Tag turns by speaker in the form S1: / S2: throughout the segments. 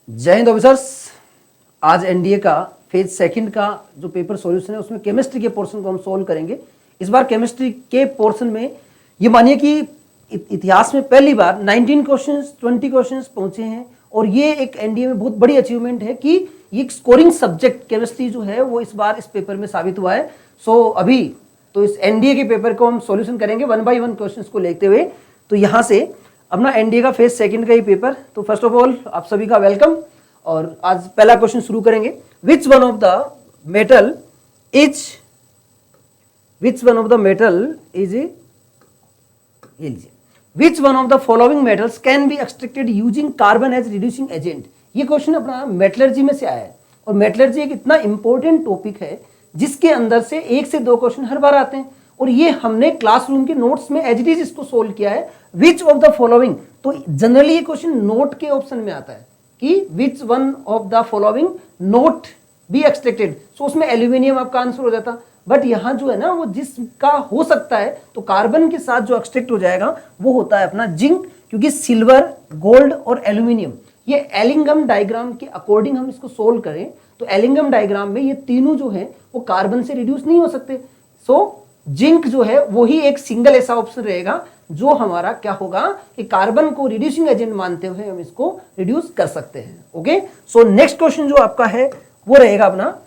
S1: जय हिंद ऑफिसर्स। आज एनडीए का फेज सेकंड का जो पेपर सॉल्यूशन है उसमें केमिस्ट्री के पोर्शन को हम सॉल्व करेंगे। इस बार केमिस्ट्री के पोर्शन में ये मानिए कि इतिहास में पहली बार 19 क्वेश्चंस 20 क्वेश्चंस पहुंचे हैं और ये एक एनडीए में बहुत बड़ी अचीवमेंट है कि ये स्कोरिंग सब्जेक्ट केमिस्ट्री जो है वो इस बार इस पेपर में साबित हुआ है। सो अभी तो इस एनडीए के पेपर को हम सॉल्यूशन करेंगे 1 बाय 1 क्वेश्चंस को लेते हुए। तो यहाँ से अपना एनडीए का फेज सेकंड का ही पेपर। तो फर्स्ट ऑफ ऑल आप सभी का वेलकम और आज पहला क्वेश्चन शुरू करेंगे। Which one of the metal is which one of the following metals can be extracted using carbon as reducing agent. ये क्वेश्चन अपना मेटलर्जी में से आया है और मेटलर्जी एक इतना इंपॉर्टेंट टॉपिक है जिसके अंदर से 1 से 2 क्वेश्चन हर बार आते हैं और ये हमने क्लासरूम के नोट्स में एज इट इज इसको सोल्व किया है। विच ऑफ द फॉलोइंग, तो जनरली ये क्वेश्चन नोट के ऑप्शन में आता है कि which one of the following not be extracted. So उसमें एल्यूमिनियम आपका आंसर हो जाता, बट यहाँ जो है ना वो जिसका हो सकता है तो कार्बन के साथ जो एक्सट्रैक्ट हो जाएगा वो होता है अपना जिंक, क्योंकि सिल्वर, गोल्ड और एल्यूमिनियम ये एलिंगम डायग्राम के अकॉर्डिंग हम इसको सोल्व करें तो एलिंगम डायग्राम में ये तीनों जो है वो कार्बन से रिड्यूस नहीं हो सकते। सो जिंक जो है वो ही एक सिंगल ऐसा ऑप्शन रहेगा जो हमारा क्या होगा कि कार्बन को रिड्यूसिंग एजेंट मानते हुए हम इसको रिड्यूस कर सकते हैं। ओके, सो नेक्स्ट क्वेश्चन जो आपका है वो रहेगा अपना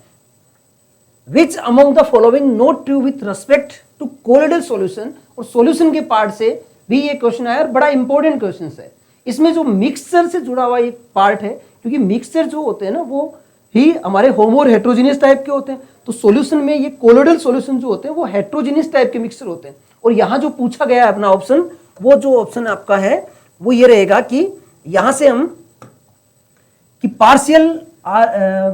S1: which among the following not true with respect to colloidal solution. और सॉल्यूशन के पार्ट से भी ये क्वेश्चन आया और बड़ा इंपॉर्टेंट क्वेश्चन है। इसमें जो मिक्सचर से जुड़ा हुआ एक पार्ट है, क्योंकि मिक्सचर जो होते हैं ना वो ही हमारे होमो और हेट्रोजीनियस टाइप के होते हैं। तो सॉल्यूशन में ये कोलोइडल सॉल्यूशन जो होते हैं वो हेट्रोजीनियस टाइप के मिक्सचर होते हैं। और यहाँ जो पूछा गया है अपना ऑप्शन, वो जो ऑप्शन आपका है वो ये रहेगा कि यहाँ से हम कि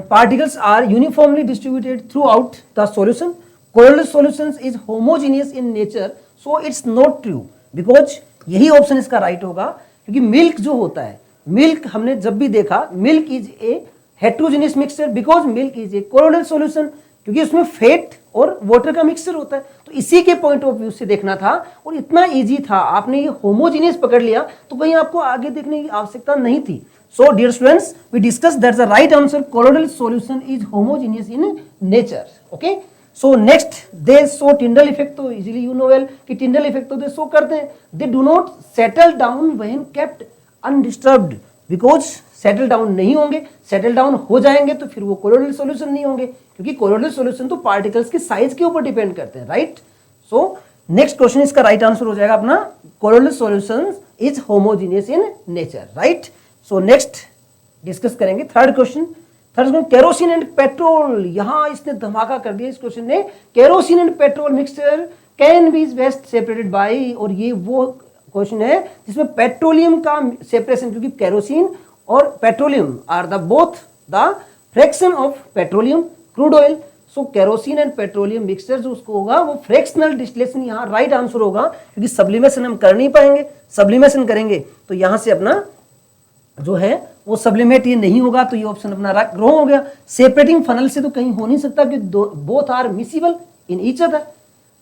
S1: particles are uniformly distributed throughout the solution. Colloidal solutions is homogeneous in nature, so it's not true because यही ऑप्शन इसका राइट होगा। क्योंकि मिल्क जो होता है, मिल्क हमने जब भी देखा milk is a heterogeneous mixture because milk is a colloidal solution, क्योंकि उसमें फैट और वाटर का मिक्सचर होता है। तो इसी के पॉइंट ऑफ व्यू से देखना था और इतना इजी था, आपने ये होमोजीनियस पकड़ लिया तो कहीं आपको आगे देखने की आवश्यकता नहीं थी। So dear students, we discussed that the right answer colloidal solution is homogeneous in nature. Okay. So next they show Tyndall effect, तो easily you know well कि Tyndall effect तो they show करते हैं। They do not settle down when kept undisturbed because settle down नहीं होंगे, settle down हो जाएंगे तो फिर वो colloidal solution नहीं होंगे, क्योंकि colloidal solution तो particles के size के ऊपर डिपेंड करते हैं, right? So next question इसका right answer हो जाएगा अपना colloidal solution is homogeneous in nature, right? So next discuss करेंगे third question. Kerosene and petrol, यहां इसने धमाका कर दिया इस क्वेश्चन ने। Kerosene and petrol mixture can be best separated by, और ये वो क्वेश्चन है जिसमें पेट्रोलियम का सेपरेशन, क्योंकि केरोसिन और petroleum are the both the fraction of petroleum crude oil. So kerosene and petroleum mixture जो उसको होगा वो फ्रैक्शनल डिस्टिलेशन यहाँ राइट आंसर होगा, क्योंकि सब्लिमेशन हम कर नहीं पाएंगे। सब्लिमेशन करेंगे तो यहां से अपना जो है वो सब्लिमेट ये नहीं होगा, तो ये ऑप्शन अपना रॉन्ग हो गया। सेपरेटिंग फनल से तो कहीं हो नहीं सकता कि both are miscible in each other,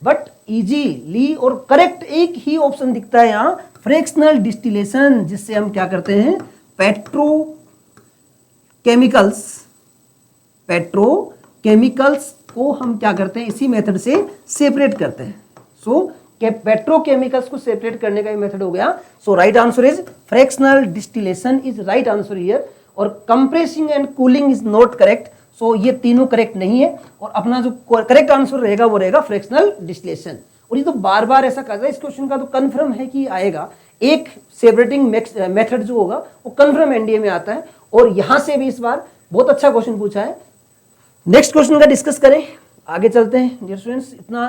S1: but easily और करेक्ट एक ही ऑप्शन दिखता है यहाँ, फ्रैक्शनल डिस्टिलेशन, जिससे हम क्या करते हैं पेट्रोकेमिकल्स को हम क्या करते हैं इसी मेथड से सेपरेट करते हैं। सो पेट्रोकेमिकल्स को सेपरेट करने का ही मेथड हो गया। So right answer is fractional distillation is right answer here, और compressing and cooling is not correct. So ये तीनों करेक्ट नहीं है और अपना जो करेक्ट आंसर रहेगा वो रहेगा फ्रैक्शनल डिस्टिलेशन। और ये तो बार बार ऐसा कर रहा है, इस क्वेश्चन का तो कंफर्म है कि आएगा। एक सेपरेटिंग मेथड जो होगा वो कंफर्म एनडीए में आता है और यहां से भी इस बार बहुत अच्छा क्वेश्चन पूछा है। नेक्स्ट क्वेश्चन का डिस्कस करें, आगे चलते हैं डियर स्टूडेंट्स। इतना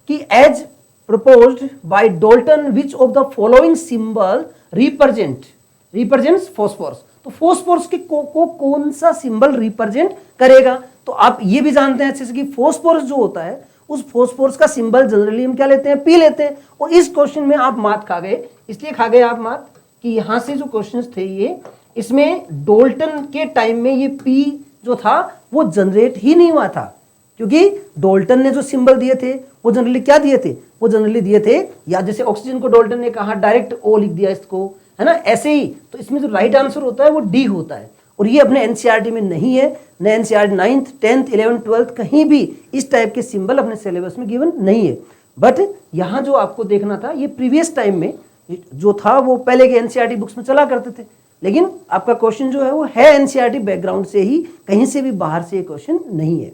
S1: कि as proposed by Dalton which of the following symbol represents phosphorus। तो phosphorus के को कौन सा सिंबल रिप्रेजेंट करेगा। तो आप ये भी जानते हैं अच्छे से कि phosphorus जो होता है उस phosphorus का सिंबल जनरली हम क्या लेते हैं, पी लेते हैं। और इस क्वेश्चन में आप मात खा गए, इसलिए खा गए आप मात कि यहाँ से जो क्वेश्चंस थे ये इसमें डोल्टन के टाइम में ये पी जो था वो जनरेट ही नहीं हुआ था, क्योंकि डोल्टन ने जो सिंबल दिए थे वो जनरली क्या दिए थे, वो जनरली दिए थे या जैसे ऑक्सीजन को डोल्टन ने कहा डायरेक्ट ओ लिख दिया इसको, है ना, ऐसे ही। तो इसमें जो राइट आंसर होता है वो डी होता है। और ये अपने एनसीईआरटी में नहीं है, न NCERT 9th 10th 11th 12th कहीं भी इस टाइप के सिंबल अपने सिलेबस में गिवन नहीं है। बट यहाँ जो आपको देखना था, ये प्रीवियस टाइम में जो था वो पहले के एनसीईआरटी बुक्स में चला करते थे, लेकिन आपका क्वेश्चन जो है वो है एनसीईआरटी बैकग्राउंड से ही, कहीं से भी बाहर से ये क्वेश्चन नहीं है।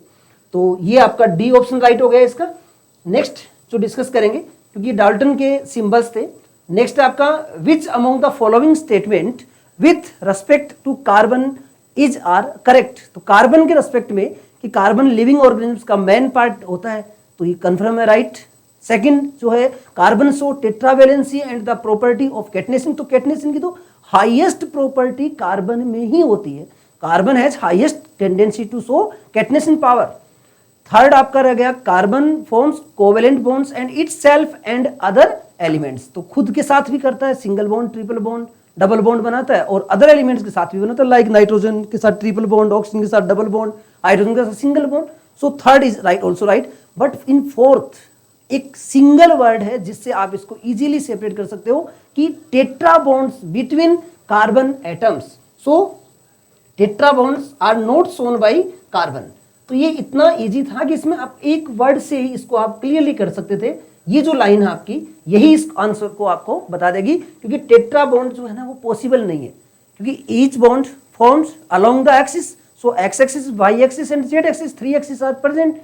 S1: तो ये आपका डी ऑप्शन राइट हो गया इसका। नेक्स्ट जो डिस्कस करेंगे, क्योंकि डाल्टन के सिंबल्स थे, नेक्स्ट आपका which among the following statement with respect to carbon is are correct. तो कार्बन के रेस्पेक्ट में कि कार्बन लिविंग ऑर्गेनिज्म का मेन पार्ट होता है, तो ये कंफर्म है, राइट। सेकंड जो है carbon show tetravalency and the property of catenation. तो कैटनेसिन की तो हाईएस्ट प्रॉपर्टी कार्बन में ही होती है, carbon has highest tendency to show catenation power. Third आपका रह गया carbon forms covalent bonds and itself and other elements. तो खुद के साथ भी करता है, single bond, triple bond, double bond बनाता है, और अदर एलिमेंट्स के साथ भी बनाता है, लाइक नाइट्रोजन के साथ ट्रिपल बॉन्ड, ऑक्सीजन के साथ डबल बॉन्ड, हाइड्रोजन के साथ single bond. So third is right, also right. But in fourth एक सिंगल वर्ड है जिससे आप इसको इजीली सेपरेट कर सकते हो कि tetra bonds between carbon atoms. So tetra bonds are not shown by carbon. तो ये इतना इजी था कि इसमें आप एक वर्ड से ही इसको आप क्लियरली कर सकते थे। ये जो लाइन है आपकी, यही इस आंसर को आपको बता देगी, क्योंकि टेट्रा बॉन्ड जो है ना वो पॉसिबल नहीं है, क्योंकि each bond forms along the axis. So x axis, y axis and z axis, 3 axis are present.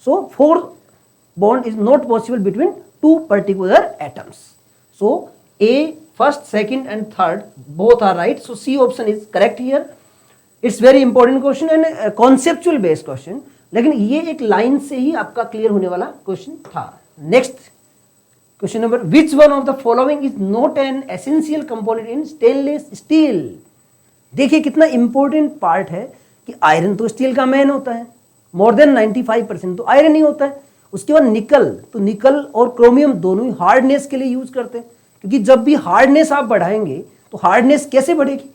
S1: So 4 bond is not possible between two particular atoms. So A, first, second and third both are right. So C option is correct here. It's very important question and conceptual based question. लेकिन ये एक line से ही आपका clear होने वाला question था। Next question number, which one of the following is not an essential component in stainless steel? देखिए कितना इंपॉर्टेंट पार्ट है कि आयरन तो स्टील का मेन होता है, मोर देन 95% तो आयरन ही होता है। उसके बाद निकल, तो निकल और क्रोमियम दोनों ही हार्डनेस के लिए यूज करते हैं, क्योंकि जब भी हार्डनेस आप बढ़ाएंगे तो हार्डनेस कैसे बढ़ेगी,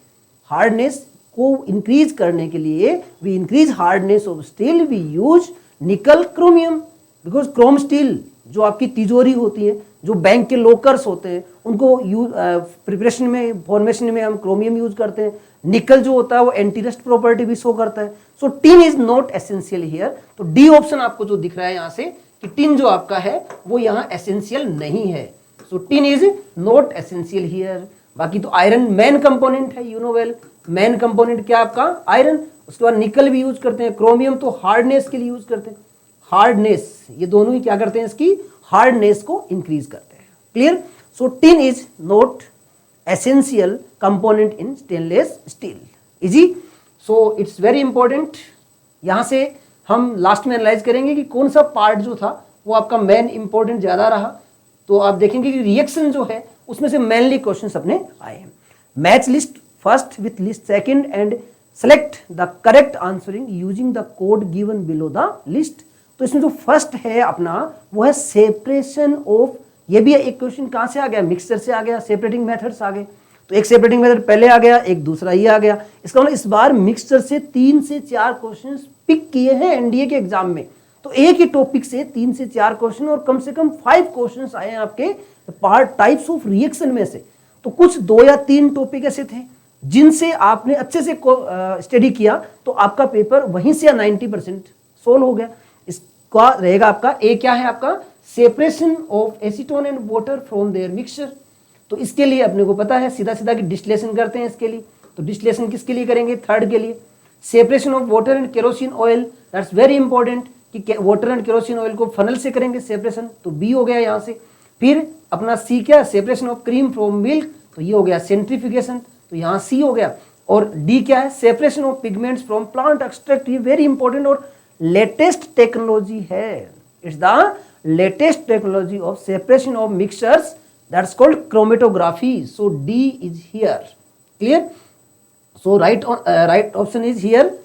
S1: हार्डनेस को इंक्रीज करने के लिए we increase hardness of steel, we use nickel chromium, because chrome steel जो आपकी तिजोरी होती है, जो बैंक के लॉकर्स होते हैं, उनको यूज प्रिपरेशन में, फॉर्मेशन में हम क्रोमियम यूज करते हैं। निकल जो होता है वो एंटी रस्ट प्रॉपर्टी भी शो करता है। So tin is not essential here. तो डी ऑप्शन आपको जो दिख रहा है यहाँ से कि टिन जो आपका है वो यहाँ एसेंशियल नहीं है। So tin is not essential here. बाकी तो आयरन मेन कंपोनेंट है, you know well, main component क्या आपका आयरन। उसके बाद निकल भी यूज करते हैं, क्रोमियम तो हार्डनेस के लिए यूज करते हैं, हार्डनेस, ये दोनों ही क्या करते हैं, इसकी हार्डनेस को इंक्रीज करते हैं। Clear. So tin is not essential component in stainless steel. Easy. So it's very important. यहां से हम लास्ट में एनालाइज करेंगे कि कौन सा पार्ट जो था वो आपका मेन इंपॉर्टेंट ज्यादा रहा। तो आप देखेंगे कि रिएक्शन जो है उसमें से मेनली क्वेश्चंस अपने आए हैं। Match list first with list second and select the correct answering using the code given below the list. तो इसमें जो फर्स्ट है अपना वो है सेपरेशन ऑफ, ये भी एक क्वेश्चन कहां से आ गया, मिक्सचर से आ गया, सेपरेटिंग मेथड्स आ गए। तो एक सेपरेटिंग मेथड पहले आ गया, एक दूसरा ये आ गया। इसका मतलब इस बार मिक्सचर से 3 से 4 क्वेश्चन पिक किए हैं एनडीए के एग्जाम में। तो एक ही टॉपिक से 3 से 4 क्वेश्चन और कम से कम 5 क्वेश्चन आए हैं आपके पार्ट टाइप्स ऑफ रिएक्शन में से। तो कुछ 2 या 3 टॉपिक ऐसे थे जिनसे आपने अच्छे से स्टडी किया तो आपका पेपर वहीं से 90% सोल्व हो गया। इसका रहेगा आपका ए, क्या है आपका, separation of acetone and water from their mixture. तो इसके लिए अपने को पता है सीधा सीधा कि डिस्टिलेशन करते हैं इसके लिए। तो डिस्टिलेशन किसके लिए करेंगे, थर्ड के लिए। Separation of water and kerosene oil, that's very important कि वाटर एंड केरोसिन ऑयल को फनल से करेंगे सेपरेशन, तो बी हो गया यहाँ से। फिर अपना सी क्या, separation of cream from milk, तो ये हो गया सेंट्रीफिकेशन, तो यहाँ सी हो गया। और डी क्या है, separation of pigments from plant extract, ये वेरी इंपॉर्टेंट और लेटेस्ट टेक्नोलॉजी है। It's the latest technology of separation of mixtures, that's called chromatography. So D is here. Clear. So right option is here,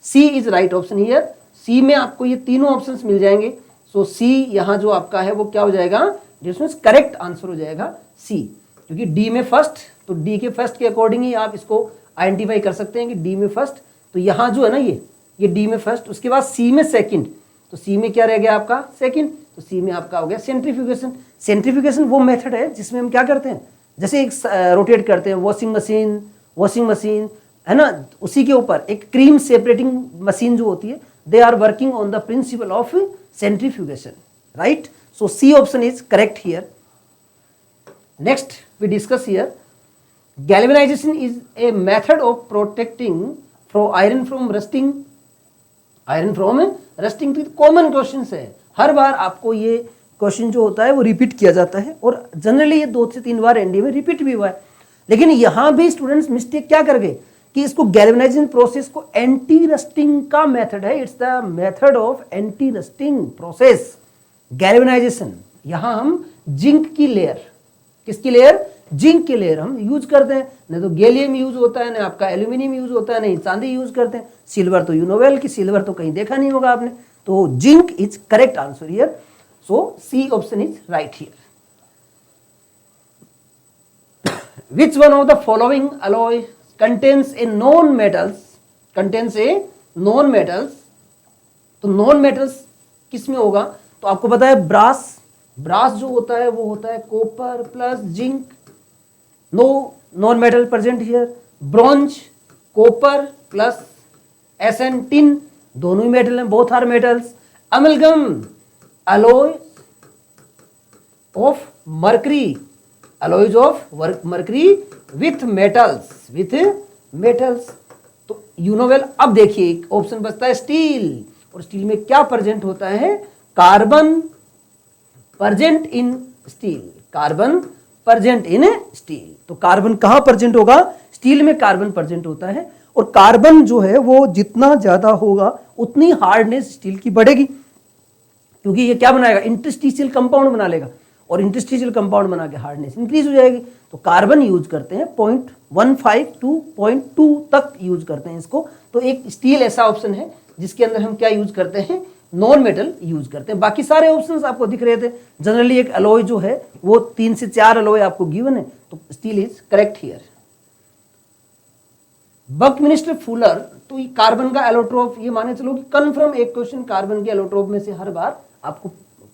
S1: C is right option here. C में आपको ये तीनों options मिल जाएंगे। सो सी यहाँ जो आपका है वो क्या हो जाएगा, जिसमें करेक्ट आंसर हो जाएगा सी, क्योंकि डी में फर्स्ट, तो डी के फर्स्ट के अकॉर्डिंग ही आप इसको आइडेंटिफाई कर सकते हैं कि डी में फर्स्ट। तो यहाँ जो है ना ये डी में फर्स्ट, उसके बाद सी में सेकंड, तो सी में क्या रह गया आपका सेकंड, तो सी में आपका हो गया सेंट्रीफ्यूगेशन। सेंट्रीफ्यूगेशन वो मेथड है जिसमें हम क्या करते हैं, जैसे एक रोटेट करते हैं, वॉशिंग मशीन है ना, उसी के ऊपर एक क्रीम सेपरेटिंग मशीन जो होती है, they are working on the principle of centrifugation, right. So C option is correct here. Next we discuss here, galvanization is a method of protecting from iron from rusting. तो common question है, हर बार आपको ये question जो होता है वो repeat किया जाता है और जनरली ये 2 से 3 बार एनडीए में रिपीट भी हुआ है. लेकिन यहां भी स्टूडेंट्स मिस्टेक क्या कर गए कि इसको गैल्वेनाइजेशन प्रोसेस को एंटी रस्टिंग का मेथड है, it's the method of anti rusting process galvanisation. यहां हम जिंक की लेयर, किसकी लेयर, जिंक की लेयर हम यूज करते हैं. नहीं तो गैलियम यूज होता है, नहीं आपका एल्यूमिनियम यूज होता है, नहीं चांदी यूज करते हैं. सिल्वर तो यूनोवेल की सिल्वर तो कहीं देखा नहीं होगा आपने. तो zinc is correct answer here. So C option is right here. Which one of the following alloy contains a non metals, तो नॉन मेटल्स किस में होगा, तो आपको पता है ब्रास जो होता है वो होता है copper plus zinc, no non metal present here. Bronze, copper plus SN, tin, दोनों ही मेटल हैं, both are metals. Amalgam, alloy of mercury, alloys of mercury with metals. तो यूनोवेल. अब देखिए ऑप्शन बचता है स्टील, और स्टील में क्या प्रेजेंट होता है, carbon present in steel, carbon present in steel. तो कार्बन कहां प्रेजेंट होगा, स्टील में कार्बन प्रेजेंट होता है. और कार्बन जो है वो जितना ज्यादा होगा उतनी हार्डनेस स्टील की बढ़ेगी, क्योंकि ये क्या बनाएगा, इंटरस्टिशियल कंपाउंड बना लेगा, और इंटरस्टिशियल कंपाउंड बना के हार्डनेस इंक्रीज हो जाएगी. तो कार्बन यूज करते हैं 0.15 to 0.2 तक यूज करते हैं इसको. तो एक स्टील ऐसा ऑप्शन है जिसके अंदर हम क्या यूज करते हैं, नॉन मेटल यूज करते हैं. बाकी सारे ऑप्शंस आपको दिख रहे थे. जनरली एक अलॉय जो है वो 3 से 4 अलॉय आपको गिवन है, तो steel is correct here. Buckminster Fuller, तो ये कार्बन का एलोट्रोप, ये माने चलो कि कन्फर्म एक क्वेश्चन कार्बन के एलोट्रोप में से हर बार आपको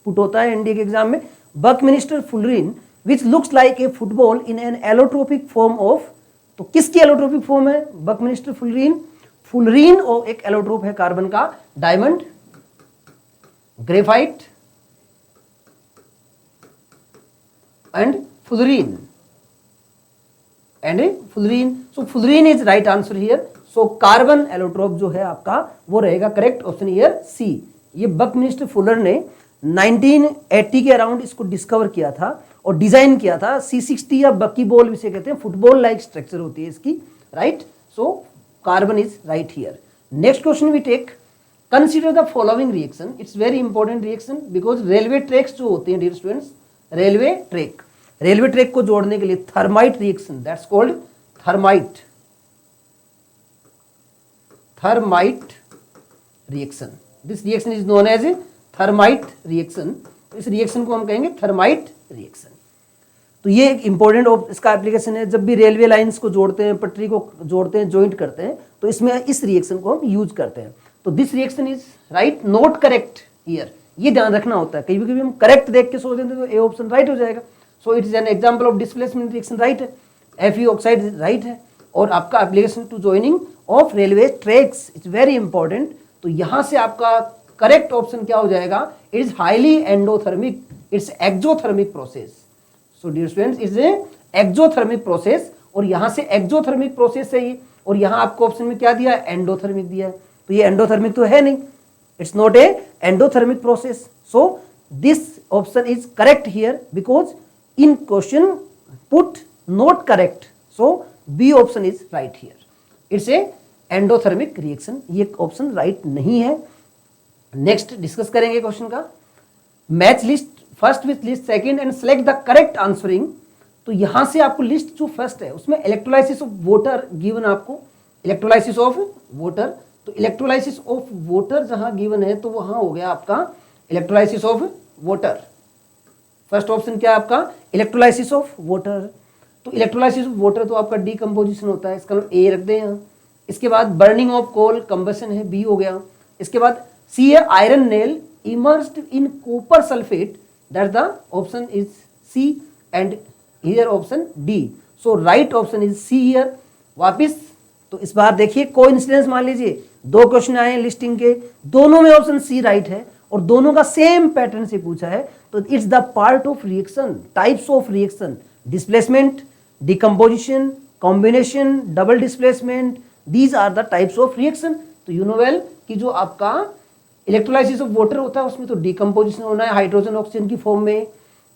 S1: पुट होता है एनडीए के एग्जाम में. Buckminsterfullerene which looks like a football in an allotropic form of, तो किसकी एलोट्रोपिक फॉर्म है, बकमिनिस्टर फुलरिन और एक एलोट्रोप है कार्बन का, diamond, graphite and fullerene. So fullerene is right answer here. So carbon allotrope जो है आपका वो रहेगा करेक्ट ऑप्शन हियर सी. ये बकमिनिस्टर फुलर ने 1980 के अराउंड इसको डिस्कवर किया था और डिजाइन किया था. C60 या बकी बॉल इसे कहते हैं, फुटबॉल लाइक स्ट्रक्चर होती है इसकी, right. So carbon is right here. Next question we take, consider the following reaction. It's very important reaction because railway tracks जो होते हैं डियर स्टूडेंट्स, रेलवे ट्रैक को जोड़ने के लिए thermite reaction, that's called thermite reaction. This reaction is known as thermite reaction. इस reaction को हम कहेंगे थर्माइट रिएक्शन. तो ये एक इंपॉर्टेंट इसका एप्लीकेशन है. जब भी रेलवे लाइंस को जोड़ते हैं, पटरी को जोड़ते हैं, जॉइंट करते हैं, तो इसमें इस रिएक्शन को हम यूज करते हैं. तो this reaction is right, not correct here. ये ध्यान रखना होता है, कभी हम करेक्ट देख के सोच देते तो ए ऑप्शन राइट हो जाएगा. So it is an example of displacement reaction, right है. Fe ऑक्साइड राइट है. और आपका application to joining of railway tracks, it's very important. तो यहां से आपका करेक्ट ऑप्शन क्या हो जाएगा, it is highly endothermic, it's exothermic process. So dear students, it's a exothermic process. और यहां से एक्सोथर्मिक प्रोसेस है ये, और यहां आपको ऑप्शन में क्या दिया है, एंडोथर्मिक दिया है. तो ये एंडोथर्मिक तो है नहीं, it's not a endothermic process. So this option is correct here because in question put not correct. So B option is right here, it's a endothermic reaction. ये ऑप्शन राइट नहीं है. नेक्स्ट डिस्कस करेंगे question का, match list first with list second and select the correct answering. तो यहां से आपको list जो फर्स्ट है उसमें इलेक्ट्रोलाइसिस ऑफ वाटर गिवन, आपको इलेक्ट्रोलाइसिस ऑफ वाटर. तो इलेक्ट्रोलाइसिस ऑफ वाटर जहां गिवन है तो वहां हो गया आपका electrolysis of water. First option क्या है आपका, इलेक्ट्रोलाइसिस ऑफ वाटर. तो इलेक्ट्रोलाइसिस ऑफ वाटर तो आपका डीकंपोजिशन होता है, इसका ए रख दें यहाँ. इसके बाद बर्निंग ऑफ कोल, कंबशन है, बी हो गया. इसके बाद सी है iron nail immersed in copper sulphate, that the option is C and here option D. So right option is C here. वापिस तो इस बार देखिए कोइंसिडेंस मान लीजिए, दो क्वेश्चन आए लिस्टिंग के, दोनों में ऑप्शन सी राइट है और दोनों का सेम पैटर्न से पूछा है, तो it's the part of reaction, types of reaction, displacement, decomposition, combination, double displacement, these are the types of reaction. तो यू नो वेल कि जो आपका इलेक्ट्रोलाइसिस ऑफ वाटर होता है उसमें तो डिकम्पोजिशन होना है हाइड्रोजन ऑक्सीजन की फॉर्म में,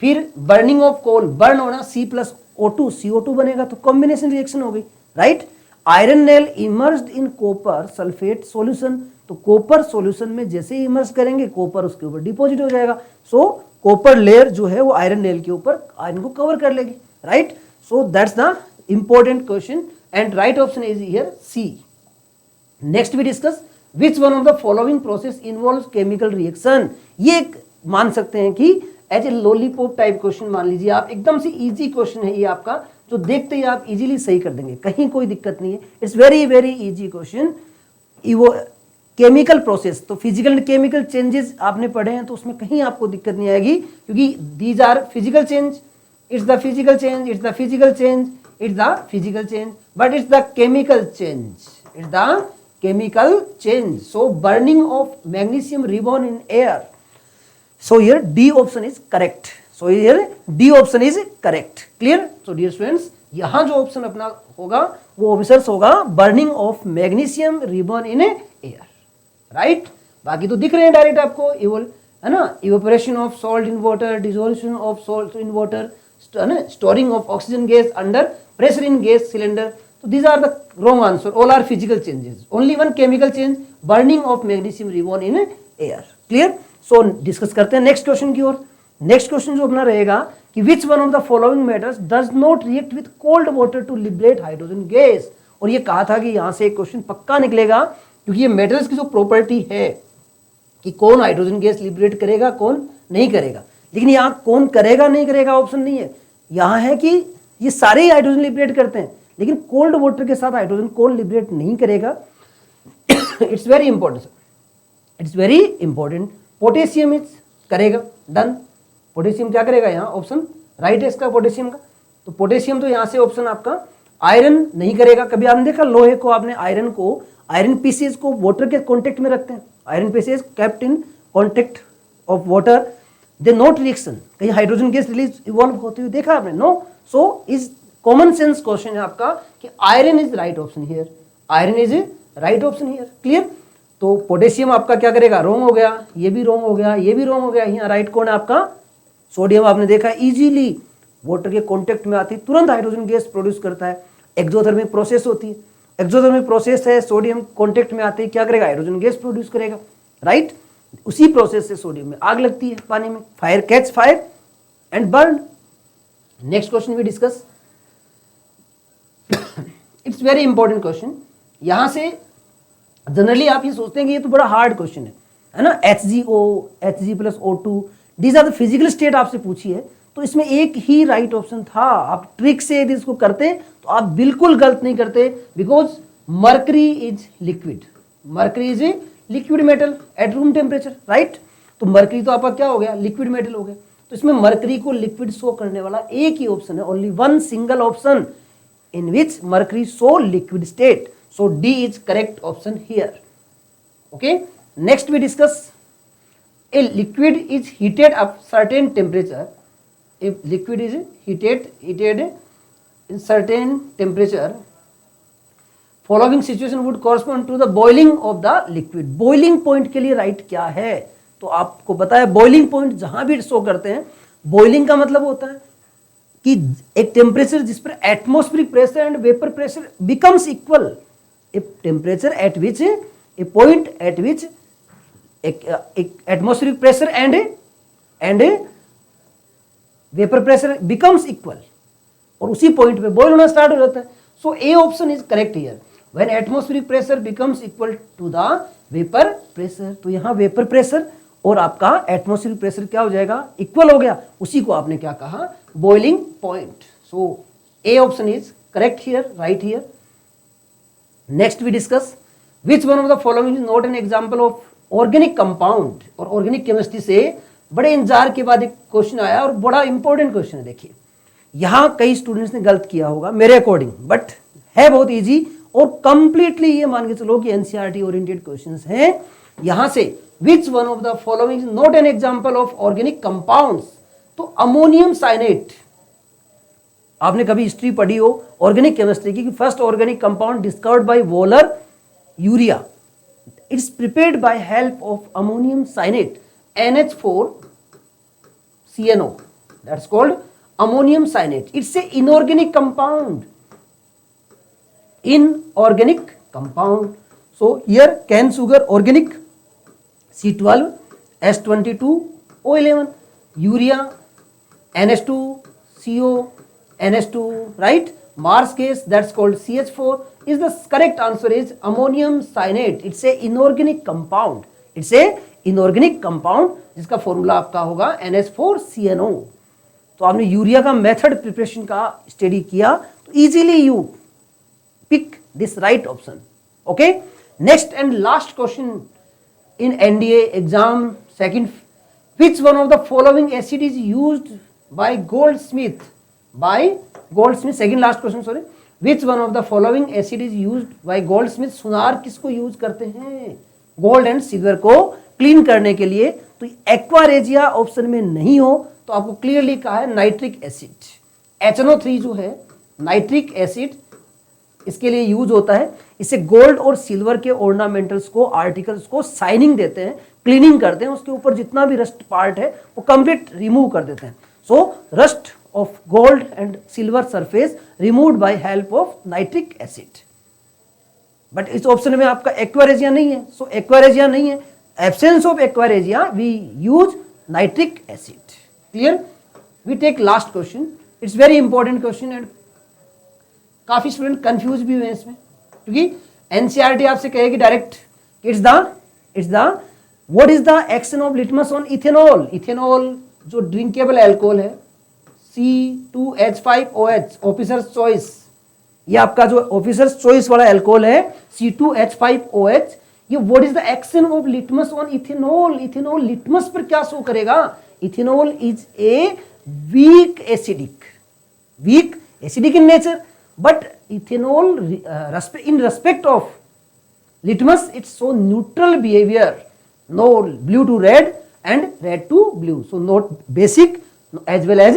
S1: फिर बर्निंग ऑफ कोल, बर्न होना C+O2 CO2 बनेगा, तो कॉम्बिनेशन रिएक्शन हो गई, right. Iron nail immersed in copper sulphate solution, तो कॉपर सॉल्यूशन में जैसे ही इमर्स करेंगे कॉपर उसके ऊपर डिपॉजिट हो जाएगा, सो कॉपर लेयर जो है वो आयरन नेल के ऊपर आयरन को कवर कर लेगी, right. So that's the important question and right option is here C. Next we discuss which one of the following process involve chemical reaction. ये एक मान सकते हैं कि as a lollipop type question मान लीजिए आप, एकदम से इजी क्वेश्चन है ये आपका, जो देखते ही आप इजीली सही कर देंगे, कहीं कोई दिक्कत नहीं है, it's very very easy question. वो केमिकल प्रोसेस, तो फिजिकल एंड केमिकल चेंजेस आपने पढ़े हैं तो उसमें कहीं आपको दिक्कत नहीं आएगी, क्योंकि these are physical change, it's the physical change, it's the physical change, it's the physical change, but it's the chemical change, it's the chemical change. So burning of magnesium ribbon in air. So here D option is correct. So here D option is correct. Clear? So dear students, यहाँ जो option अपना होगा वो obvious होगा burning of magnesium ribbon in air. Right? बाकी तो दिख रहे हैं डायरेक्ट आपको, है ना, evaporation of salt in water, dissolution of salt in water, storing of oxygen gas under pressure in gas cylinder. So these are the wrong answer. All are physical changes. Only one chemical change, burning of magnesium ribbon in air. Clear? So discuss करते हैं next question की ओर। Next question जो अपना रहेगा कि which one of the following metals does not react with cold water to liberate hydrogen gas। और ये कहा था कि यहाँ से एक क्वेश्चन पक्का निकलेगा, क्योंकि ये मेटल्स की जो प्रॉपर्टी है कि कौन हाइड्रोजन गैस लिबरेट करेगा कौन नहीं करेगा, लेकिन यहाँ कौन करेगा नहीं करेगा ऑप्शन नहीं है, यहाँ है कि ये सारे ही हाइड्रोजन लिबरेट करते हैं, लेकिन कोल्ड वाटर के साथ हाइड्रोजन कौन लिबरेट नहीं करेगा। It's very important, it's very important. Potassium is करेगा, डन। पोटेशियम क्या करेगा, यहाँ ऑप्शन राइट है इसका पोटेशियम का, तो पोटेशियम तो यहाँ से ऑप्शन आपका। आयरन नहीं करेगा, कभी आपने देखा लोहे को, आपने आयरन को, आयरन पीसेज को वाटर के कॉन्टेक्ट में रखते हैं, iron pieces kept in contact of water, they not reaction, कहीं हाइड्रोजन गैस रिलीज इवॉल्व होते हुए देखा आपने, no. So is common sense question है आपका कि iron is right option here, iron is right option here. Clear? तो potassium आपका क्या करेगा, रॉन्ग हो गया, ये भी रॉन्ग हो गया, ये भी रॉन्ग हो गया, यहाँ राइट कौन है आपका, सोडियम। आपने देखा इजीली वाटर के कांटेक्ट में आती तुरंत हाइड्रोजन गैस प्रोड्यूस करता है, एक्सोथर्मिक प्रोसेस होती है, एक्सोथर्मिक प्रोसेस है, सोडियम कांटेक्ट में आते ही क्या करेगा, हाइड्रोजन गैस प्रोड्यूस करेगा, राइट। उसी प्रोसेस से सोडियम में आग लगती है पानी में, fire catch fire and burn. Next question we discuss, it's very important question. यहां से जनरली आप ये सोचते हैं कि ये तो बड़ा हार्ड क्वेश्चन है ना, HgO, Hg+O2, these are the physical state आपसे पूछी है, तो इसमें एक ही राइट ऑप्शन था। आप ट्रिक से यदि इसको करते तो आप बिल्कुल गलत नहीं करते, because mercury is liquid, mercury is a liquid metal at room temperature, right. तो मर्करी तो आपका क्या हो गया, लिक्विड मेटल हो गया, तो इसमें मर्करी को लिक्विड शो करने वाला एक ही ऑप्शन है, only one single option in which mercury show liquid state. So D is correct option here. Okay. Next we discuss, a liquid is heated up certain temperature. If liquid is heated in certain temperature, following situation would correspond to the boiling of the liquid. Boiling point के लिए right क्या है, तो आपको पता है boiling point जहां भी शो करते हैं, boiling का मतलब होता है कि एक टेम्परेचर जिस पर atmospheric pressure and vapour pressure becomes equal, a temperature at which A point eight which atmospheric pressure and vapour pressure becomes equal, और उसी पॉइंट पे बॉयल होना स्टार्ट हो जाता है। So A option is correct here, when atmospheric pressure becomes equal to the vapour pressure. तो यहाँ vapour pressure और आपका एटमॉस्फेरिक प्रेशर क्या हो जाएगा, इक्वल हो गया, उसी को आपने क्या कहा, boiling point. So A option is correct here, right here. Next we discuss, which one of the following is not an example of organic compound. और ऑर्गेनिक केमिस्ट्री से बड़े इंतजार के बाद एक क्वेश्चन आया और बड़ा इंपॉर्टेंट क्वेश्चन है। देखिए यहाँ कई स्टूडेंट्स ने गलत किया होगा मेरे अकॉर्डिंग, बट है बहुत इजी और कंप्लीटली ये मान के चलो कि एनसीईआरटी ओरिएंटेड क्वेश्चंस हैं। यहां से which one of the following is not an example of organic compounds, तो अमोनियम साइनेट, आपने कभी हिस्ट्री पढ़ी हो ऑर्गेनिक केमिस्ट्री की, first organic compound discovered by Wohler, urea, it's prepared by help of ammonium cyanate NH4CNO, that's called ammonium cyanate. It's a inorganic compound. Inorganic compound. So here cane sugar organic, C12, S22, O11, urea, NH2CO, NH2, right? Mars case, that's called CH4. Is the correct answer is ammonium cyanate. It's a inorganic compound. It's a inorganic compound जिसका formula आपका होगा NH4CNO. तो आपने urea का method preparation का study किया तो easily you pick this right option. Okay, next and last question in NDA exam second, which one of the following acid is used by goldsmith, second last question, sorry, which one of the following acid is used by goldsmith. सुनार किसको use करते हैं? Gold and silver को clean करने के लिए. तो aqua regia option में नहीं हो तो आपको क्लियरली कहा है नाइट्रिक एसिड. HNO3 जो है नाइट्रिक एसिड इसके लिए यूज होता है. इससे गोल्ड और सिल्वर के ऑर्नामेंटल्स को, आर्टिकल्स को शाइनिंग देते हैं, क्लीनिंग करते हैं, उसके ऊपर जितना भी रस्ट पार्ट है वो कंप्लीट रिमूव कर देते हैं. So rust of gold and silver surface removed by help of nitric acid. But इस ऑप्शन में आपका एक्वारेजिया नहीं है. सो एक्वारेजिया नहीं है, absence of aqua regia we use nitric acid. Clear? We take last question. It's very important question and काफी student confuse भी हुए हैं इसमें, क्योंकि एनसीईआरटी आपसे कहेगी direct it's the what is the action of litmus on ethanol. Ethanol जो drinkable alcohol है C2H5OH, ऑफिसर्स चॉइस, ये आपका जो ऑफिसर्स चॉइस वाला एल्कोहल है C2H5OH, ये what is the action of litmus on ethanol. Ethanol litmus पर क्या शो करेगा? Ethanol is a weak acidic in nature, but ethanol in respect of litmus it's so neutral behavior, no blue to red and red to blue, so not basic as well as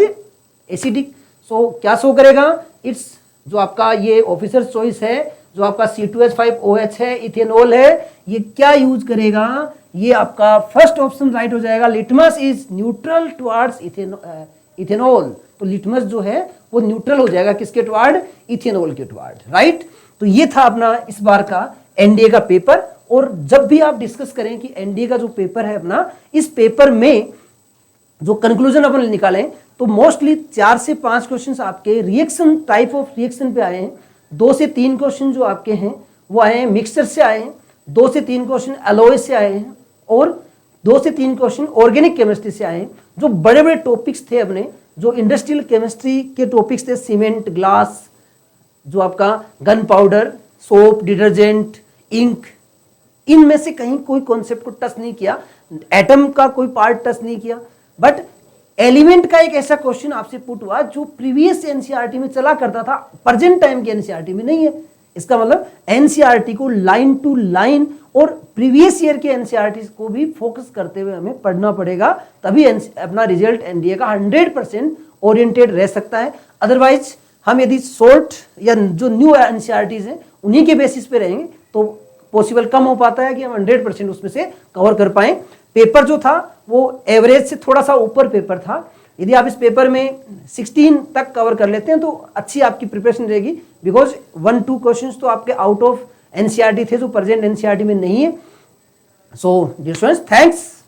S1: acidic. so क्या show करेगा? It's जो आपका ये officer choice है, जो आपका C2H5OH है, ethanol है, ये क्या यूज करेगा? ये आपका फर्स्ट ऑप्शन राइट हो जाएगा. Litmus is neutral towards ethanol. तो लिटमस जो है वो न्यूट्रल हो जाएगा किसके टुवर्ड? इथेनॉल के टुवर्ड, राइट. तो ये था अपना इस बार का एनडीए का पेपर. और जब भी आप डिस्कस करें कि एनडीए का जो पेपर है अपना, इस पेपर में जो कंक्लूजन अपन निकालें तो मोस्टली 4 से 5 क्वेश्चंस आपके रिएक्शन, टाइप ऑफ रिएक्शन पे आए हैं. 2 से 3 क्वेश्चन जो आपके हैं वो आए हैं मिक्सचर से आए हैं, 2 से 3 क्वेश्चन एलॉय से आए हैं और 2 से 3 क्वेश्चन ऑर्गेनिक केमिस्ट्री से आए हैं. जो बड़े बड़े टॉपिक्स थे अपने, जो इंडस्ट्रियल केमिस्ट्री के टॉपिक्स थे, सीमेंट, ग्लास, जो आपका gun powder, soap, detergent, ink, इनमें से कहीं कोई कॉन्सेप्ट को टच नहीं किया. एटम का कोई पार्ट टच नहीं किया. बट एलिमेंट का एक ऐसा क्वेश्चन आपसे पुट हुआ जो प्रीवियस एनसीईआरटी में चला करता था, प्रेजेंट टाइम के एनसीईआरटी में नहीं है. इसका मतलब एनसीईआरटी को लाइन टू लाइन और प्रीवियस ईयर के एनसीईआरटी को भी फोकस करते हुए हमें पढ़ना पड़ेगा, तभी अपना रिजल्ट एनडीए का 100% ओरिएंटेड रह सकता है. अदरवाइज हम यदि शॉर्ट या जो न्यू एनसीईआरटीज हैं उन्हीं के बेसिस पे रहेंगे तो पॉसिबल कम हो पाता है कि हम 100% उसमें से कवर कर पाएं. पेपर जो था वो एवरेज से थोड़ा सा ऊपर पेपर था. यदि आप इस पेपर में 16 तक कवर कर लेते हैं तो अच्छी आपकी प्रिपरेशन रहेगी, बिकॉज 1-2 क्वेश्चंस तो आपके आउट ऑफ एनसीईआरटी थे जो प्रेजेंट एनसीईआरटी में नहीं है. सो डियर स्टूडेंट्स, थैंक्स